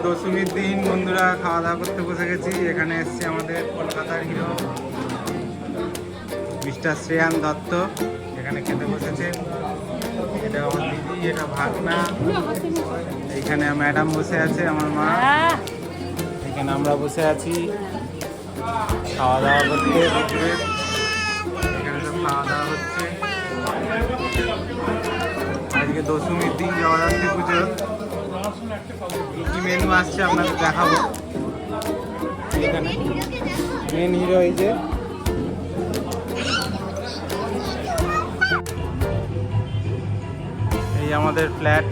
দশমীর দিন বন্ধুরা খাওয়া দাওয়া করতে বসে গেছি। এখানে এসছে আমাদের কলকাতার হিরো মিস্টার শ্রেয়ান দত্ত, এখানে খেতে বসেছে। এটা আমার দিদি, এটা ভাগনা, এইখানে ম্যাডাম বসে আছে, আমার মা, এখানে আমরা বসে আছি খাওয়া দাওয়া করতে। এখানে সব খাওয়া দাওয়া হচ্ছে। আজকে দশমীর দিন জগদ্ধাত্রী পুজো। কি মেনু আসছে আপনাদের দেখাবো। এখানে মেন হিরো এই যে, এই আমাদের ফ্ল্যাট,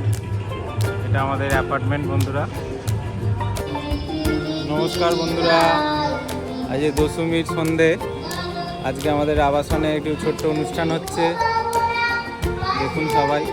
এটা আমাদের অ্যাপার্টমেন্ট বন্ধুরা। নমস্কার বন্ধুরা, আজ দশমীর সন্ধে। আজকে আমাদের আবাসনে একটু ছোট্ট অনুষ্ঠান হচ্ছে, দেখুন সবাই।